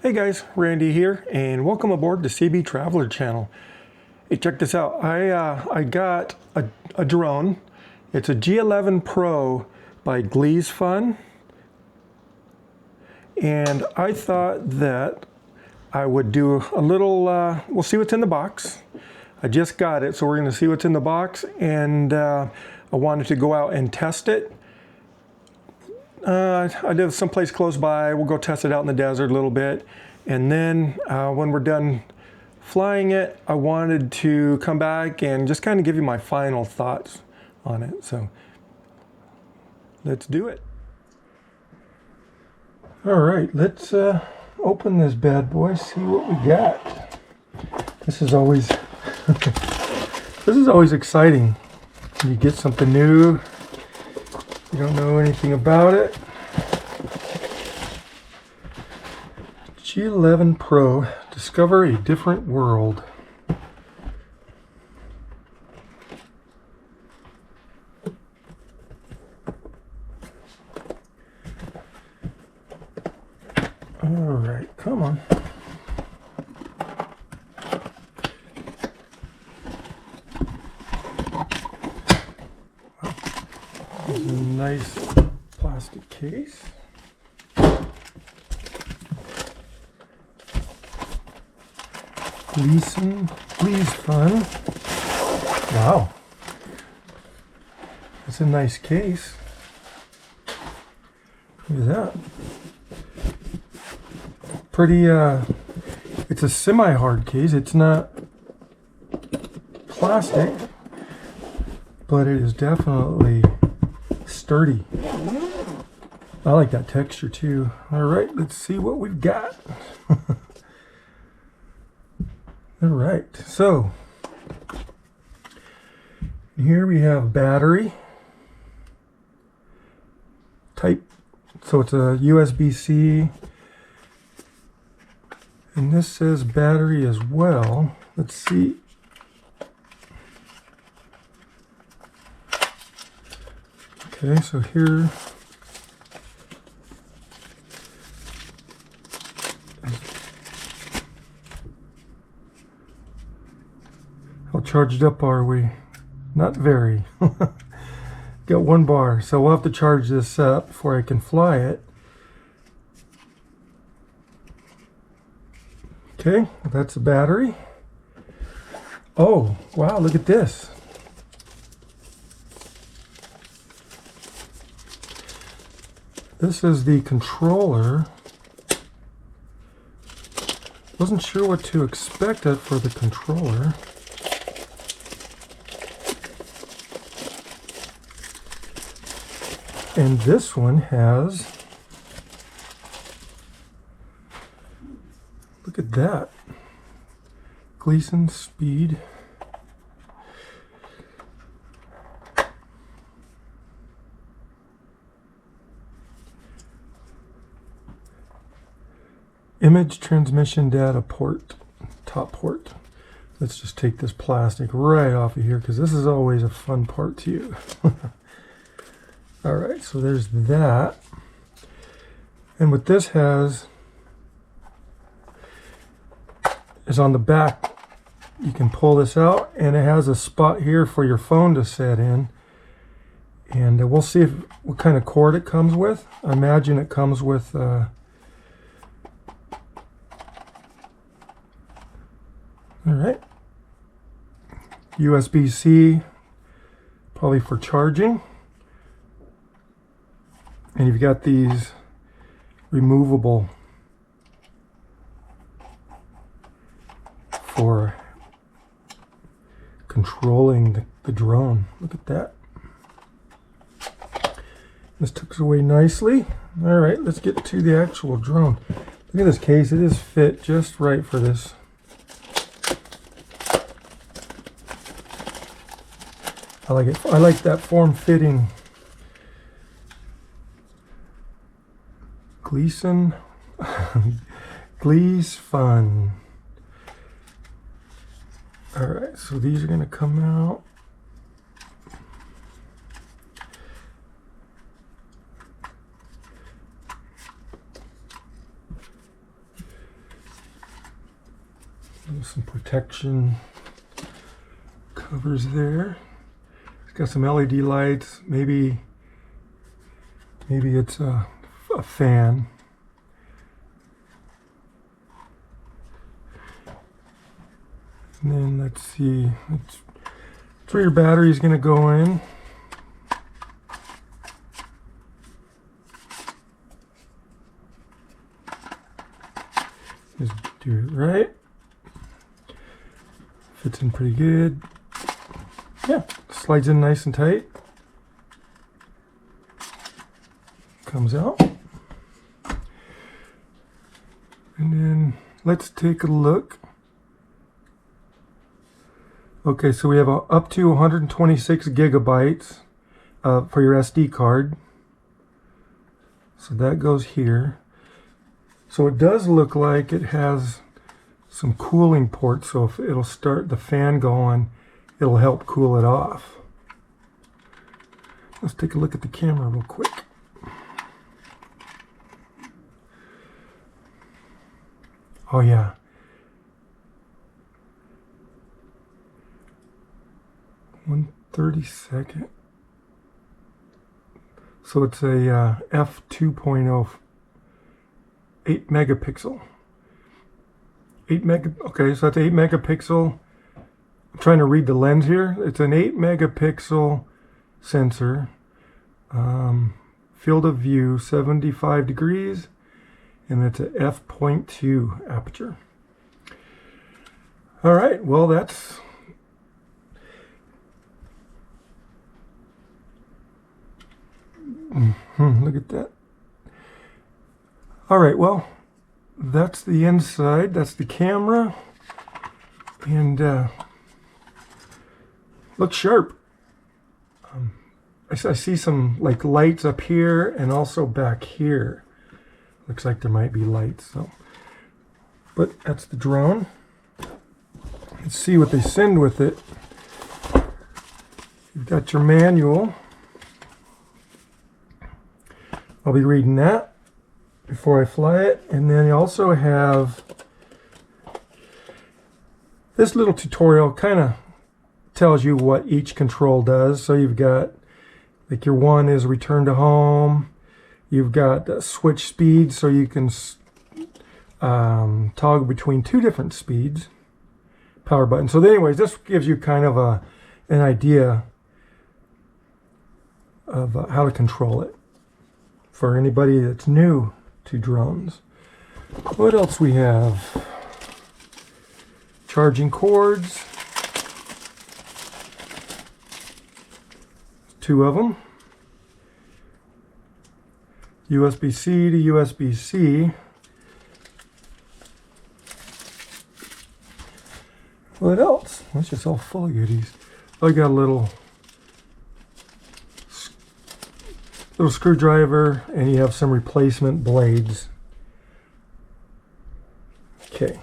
Hey guys, Randy here, and welcome aboard the Seabee Traveler channel. Hey, check this out. I got a drone. It's a G11PRO by Gleesfun, and I thought that I would do a little. We'll see what's in the box. I just got it, so we're going to see what's in the box, and I wanted to go out and test it. I live someplace close by. We'll go test it out in the desert a little bit. And then when we're done flying it, I wanted to come back and just kind of give you my final thoughts on it. So let's do it. All right, let's open this bad boy, see what we got. This is always, this is always exciting. You get something new. You don't know anything about it. G11PRO, discover a different world. All right, come on. This is a nice plastic case. Gleesfun. Wow. That's a nice case. Look at that. Pretty, it's a semi-hard case. It's not plastic, but it is definitely sturdy. I like that texture too. All right, let's see what we've got. All right, so here we have battery type, so it's a USB-C, and this says battery as well. Let's see. Okay, so here how charged up are we? Not very. Got 1 bar, so we'll have to charge this up before I can fly it. Okay, that's the battery. Oh, wow, look at this. This is the controller. Wasn't sure what to expect for the controller. And this one has, look at that, Gleesfun speed. Image transmission data port, top port. Let's just take this plastic right off of here because this is always a fun part too. All right, so there's that. And what this has is on the back, you can pull this out and it has a spot here for your phone to set in. And we'll see what kind of cord it comes with. I imagine it comes with all right, USB-C, probably for charging. And you've got these removable for controlling the drone. Look at that. This tucks away nicely. All right, let's get to the actual drone. Look at this case. It is fit just right for this. I like it. I like that form-fitting. Gleesfun. All right, so these are going to come out. some protection covers there. It's got some LED lights. Maybe it's a fan. And then let's see. That's where your battery is going to go in. Just do it right. Fits in pretty good. Yeah, slides in nice and tight. Comes out. And then let's take a look. Okay, so we have up to 126 gigabytes for your SD card. So that goes here. So it does look like it has some cooling ports, so if it'll start the fan going, it'll help cool it off. Let's take a look at the camera real quick. Oh yeah. One 32nd. So it's a f2.0, 8 megapixel. Okay, so that's 8 megapixel. I'm trying to read the lens here. It's an 8 megapixel sensor. Field of view 75 degrees, and it's a f.2 aperture. All right, well that's look at that. All right, well, that's the inside. That's the camera, and looks sharp. I see some like lights up here and also back here. Looks like there might be lights. So, but that's the drone. Let's see what they send with it. You've got your manual. I'll be reading that before I fly it. And then you also have this little tutorial, kind of tells you what each control does. So you've got, like, your one is return to home. You've got switch speeds, so you can toggle between two different speeds. Power button. So anyways, this gives you kind of an idea of how to control it for anybody that's new to drones. What else we have? Charging cords. 2 of them. USB-C to USB-C. What else? It's just all full of goodies. I got a little screwdriver, and you have some replacement blades. Okay.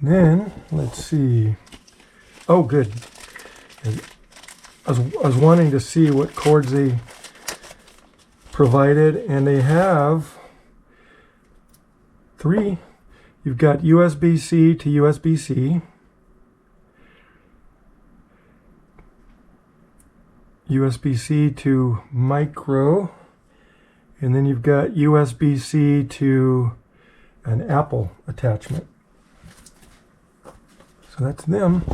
And then, let's see. Oh, good. I was wanting to see what cords they provided, and they have 3. You've got USB-C to USB-C, USB-C to micro, and then you've got USB-C to an Apple attachment. So that's them.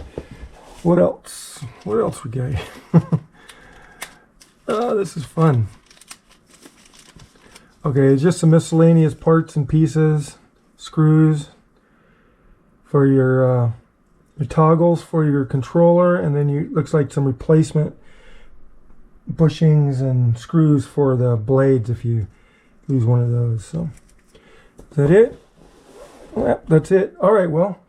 What else? What else we got? Oh, this is fun. Okay, it's just some miscellaneous parts and pieces, screws for your toggles for your controller, and then looks like some replacement bushings and screws for the blades if you lose one of those. So is that it? Yeah, that's it. All right, well,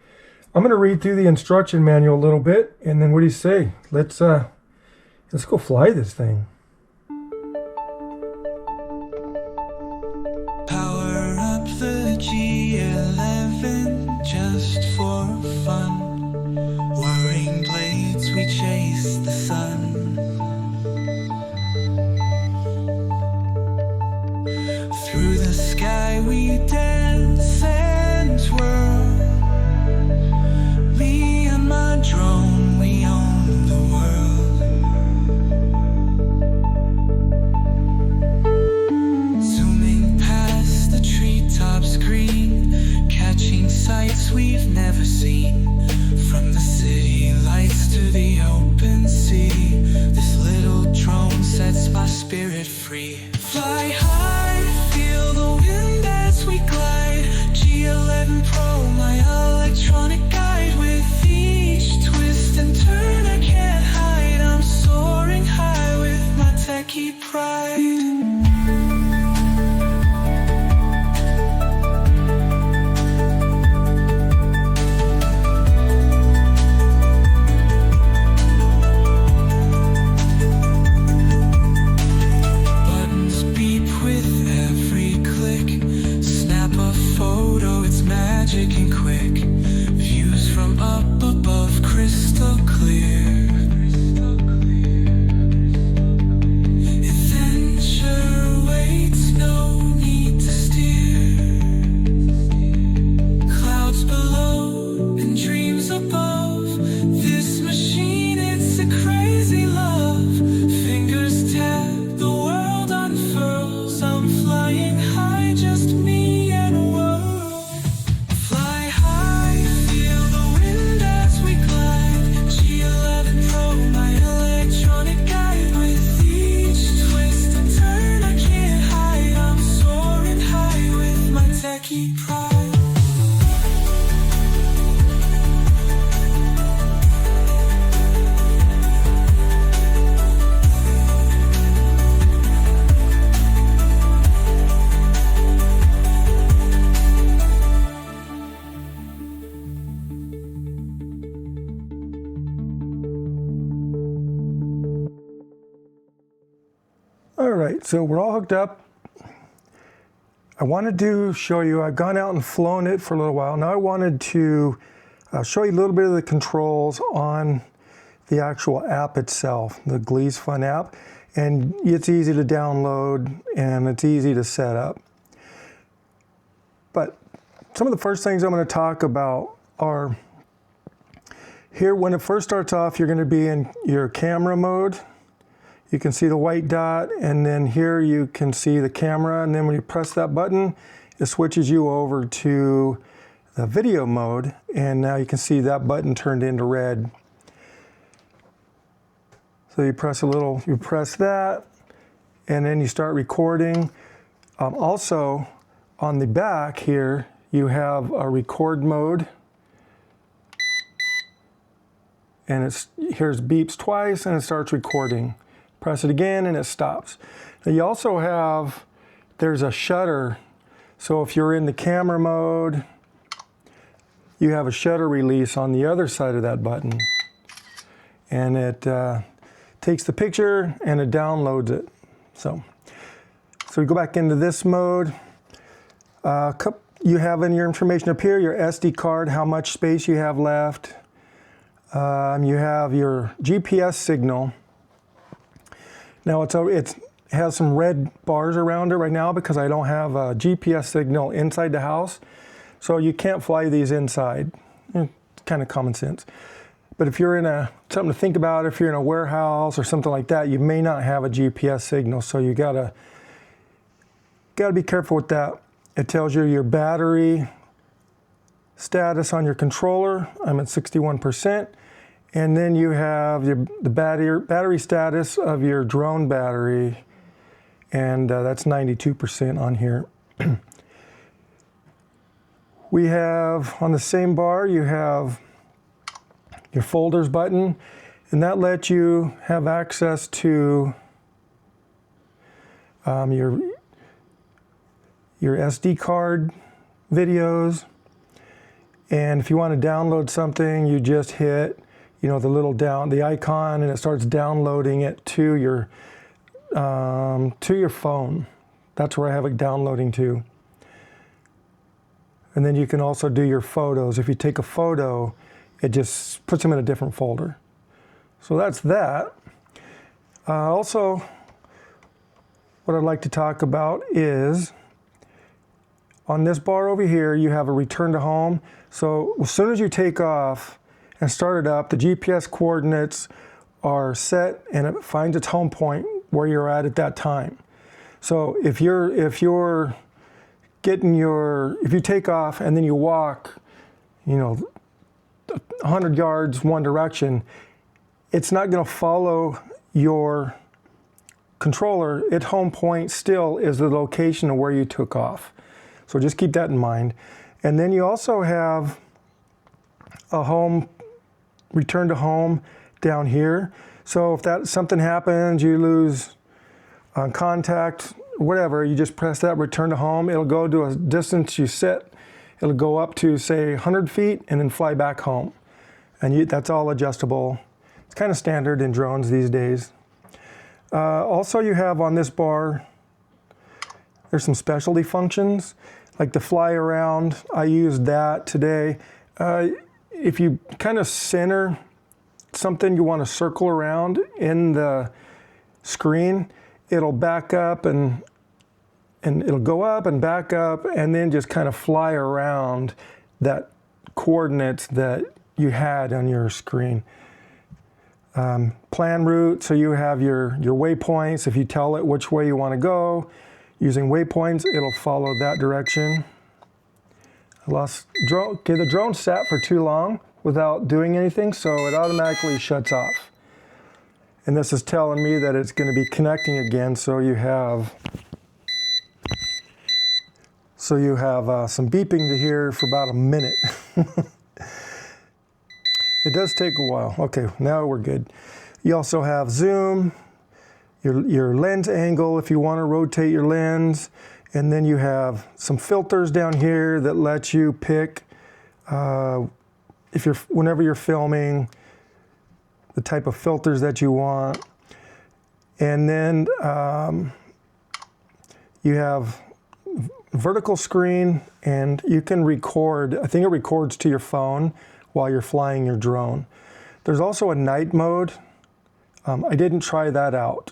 I'm going to read through the instruction manual a little bit, and then what do you say? Let's go fly this thing. Power up the G11 just for fun. Whirring blades, we chase the sun. Through the sky we dance and twirl. free. Fly high, feel the wind as we glide. G11PRO, my electronic guide. With each twist and turn I can't hide. I'm soaring high with my techie pride. And quick views from up above, crystal clear. Adventure waits, no need to steer. Clouds below and dreams above. This machine, it's a crazy love. Fingers tap, the world unfurls. I'm flying high, just me and world. All right, so we're all hooked up. I wanted to show you, I've gone out and flown it for a little while. Now I wanted to show you a little bit of the controls on the actual app itself, the Gleesfun app. And it's easy to download and it's easy to set up. But some of the first things I'm going to talk about are here. When it first starts off, you're going to be in your camera mode. You can see the white dot, and then here you can see the camera, and then when you press that button, it switches you over to the video mode, and now you can see that button turned into red. So you press that, and then you start recording. Also, on the back here, you have a record mode, and here's beeps twice, and it starts recording. Press it again and it stops. Now you also have, there's a shutter. So if you're in the camera mode, you have a shutter release on the other side of that button. And it takes the picture and it downloads it. So we go back into this mode. You have in your information up here, your SD card, how much space you have left. You have your GPS signal. Now it has some red bars around it right now because I don't have a GPS signal inside the house. So you can't fly these inside. It's kind of common sense. But if you're in something to think about, if you're in a warehouse or something like that, you may not have a GPS signal. So you gotta be careful with that. It tells you your battery status on your controller. I'm at 61%. And then you have the battery status of your drone battery, and that's 92% on here. We have, on the same bar, you have your folders button, and that lets you have access to your SD card videos. And if you want to download something, you just hit the icon, and it starts downloading it to your phone. That's where I have it downloading to. And then you can also do your photos. If you take a photo, it just puts them in a different folder. So that's that. Also, what I'd like to talk about is on this bar over here, you have a return to home. So as soon as you take off and start it up, the GPS coordinates are set and it finds its home point where you're at that time. So if you take off and then you walk, 100 yards one direction, it's not going to follow your controller, its home point still is the location of where you took off. So just keep that in mind. And then you also have a home, return to home down here. So if that something happens, you lose contact, whatever, you just press that return to home. It'll go to a distance you set. It'll go up to say 100 feet and then fly back home. And that's all adjustable. It's kind of standard in drones these days. Also you have on this bar, there's some specialty functions, like the fly around. I used that today. If you kind of center something you want to circle around in the screen, it'll back up and it'll go up and back up and then just kind of fly around that coordinates that you had on your screen. Plan route, so you have your waypoints. If you tell it which way you want to go, using waypoints, it'll follow that direction. I lost drone. Okay, the drone sat for too long without doing anything, so it automatically shuts off. And this is telling me that it's going to be connecting again, so you have some beeping to hear for about a minute. It does take a while. Okay, now we're good. You also have zoom, your lens angle if you want to rotate your lens, and then you have some filters down here that let you pick whenever you're filming, the type of filters that you want. And then you have vertical screen, and you can record. I think it records to your phone while you're flying your drone. There's also a night mode. I didn't try that out.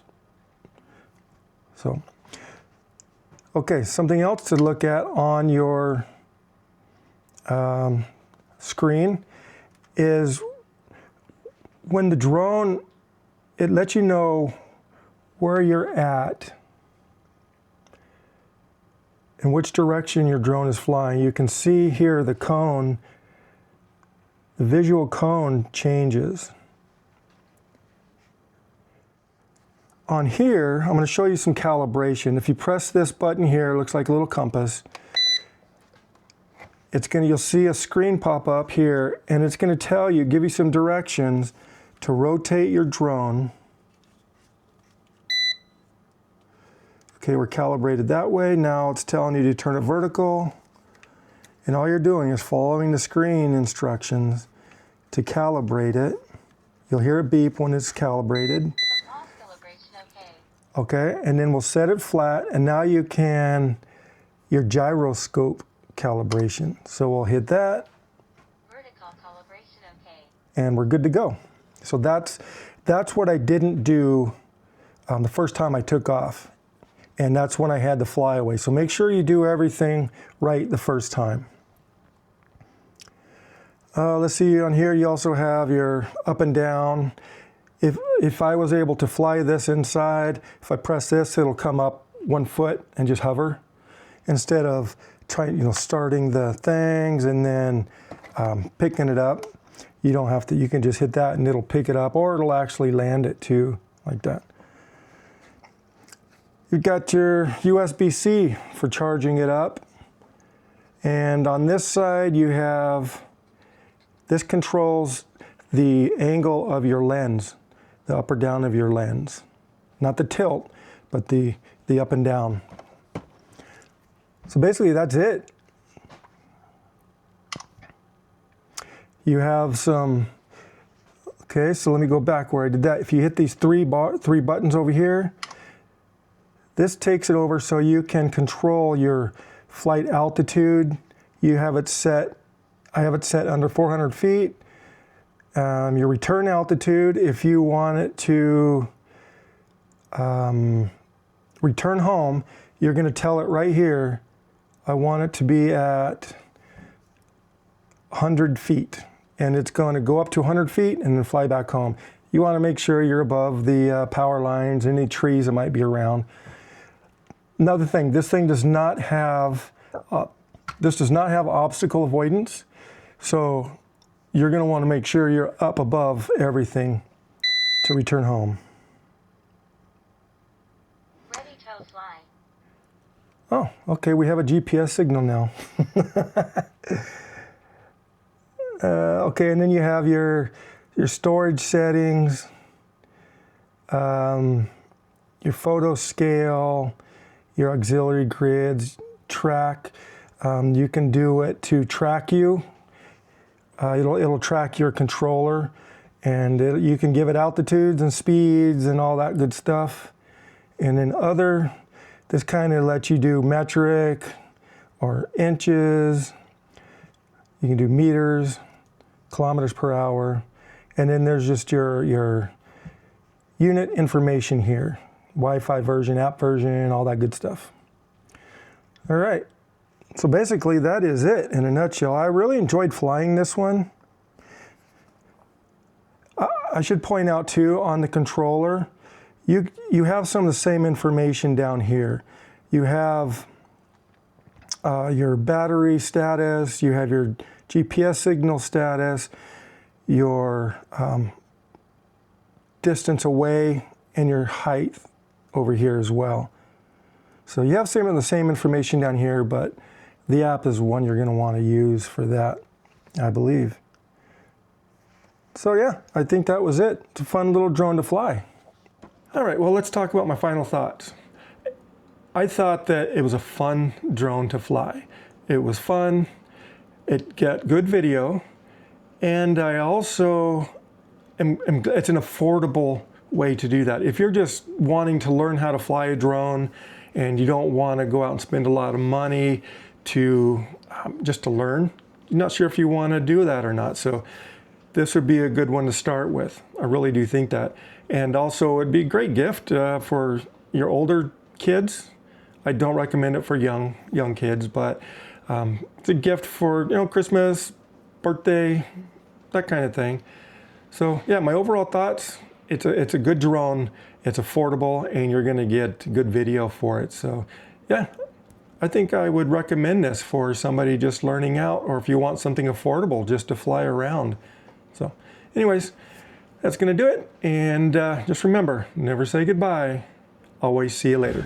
So, okay, something else to look at on your screen is when the drone, it lets you know where you're at and which direction your drone is flying. You can see here the cone, the visual cone changes. On here, I'm going to show you some calibration. If you press this button here, it looks like a little compass. You'll see a screen pop up here, and it's going to tell you, give you some directions to rotate your drone. Okay, we're calibrated that way. Now it's telling you to turn it vertical. And all you're doing is following the screen instructions to calibrate it. You'll hear a beep when it's calibrated. Okay, and then we'll set it flat, and now you can, your gyroscope calibration. So we'll hit that. Vertical calibration, okay. And we're good to go. So that's what I didn't do the first time I took off. And that's when I had the flyaway. So make sure you do everything right the first time. Let's see, on here you also have your up and down. If I was able to fly this inside, if I press this, it'll come up 1 foot and just hover. Instead of starting the things and then picking it up. You don't have to, you can just hit that and it'll pick it up, or it'll actually land it too, like that. You've got your USB-C for charging it up. And on this side you have, this controls the angle of your lens, the up or down of your lens. Not the tilt, but the up and down. So basically that's it. You have some, okay, so let me go back where I did that. If you hit these three buttons over here, this takes it over so you can control your flight altitude. You have it set, I have it set under 400 feet. Your return altitude, if you want it to return home, you're going to tell it right here, I want it to be at 100 feet. And it's going to go up to 100 feet and then fly back home. You want to make sure you're above the power lines, any trees that might be around. Another thing, this thing does not have obstacle avoidance. So you're going to want to make sure you're up above everything to return home. to fly. Oh, okay, we have a GPS signal now. Okay, and then you have your storage settings, your photo scale, your auxiliary grids, track. You can do it to track you. It'll track your controller, and you can give it altitudes and speeds and all that good stuff. And then this kind of lets you do metric or inches. You can do meters, kilometers per hour. And then there's just your unit information here. Wi-Fi version, app version, all that good stuff. All right. So basically that is it in a nutshell. I really enjoyed flying this one. I should point out too, on the controller, you have some of the same information down here. You have your battery status, you have your GPS signal status, your distance away, and your height over here as well. So you have some of the same information down here, but the app is one you're going to want to use for that, I believe. So yeah, I think that was it. It's a fun little drone to fly. All right, well, let's talk about my final thoughts. I thought that it was a fun drone to fly. It was fun, it got good video, and I also it's an affordable way to do that. If you're just wanting to learn how to fly a drone and you don't want to go out and spend a lot of money just to learn, you're not sure if you want to do that or not. So this would be a good one to start with. I really do think that. And also it'd be a great gift for your older kids. I don't recommend it for young kids, but it's a gift for Christmas, birthday, that kind of thing. So yeah, my overall thoughts, it's a good drone, it's affordable, and you're gonna get good video for it. So yeah, I think I would recommend this for somebody just learning out, or if you want something affordable just to fly around. So anyways, that's gonna do it. And just remember, never say goodbye, always see you later.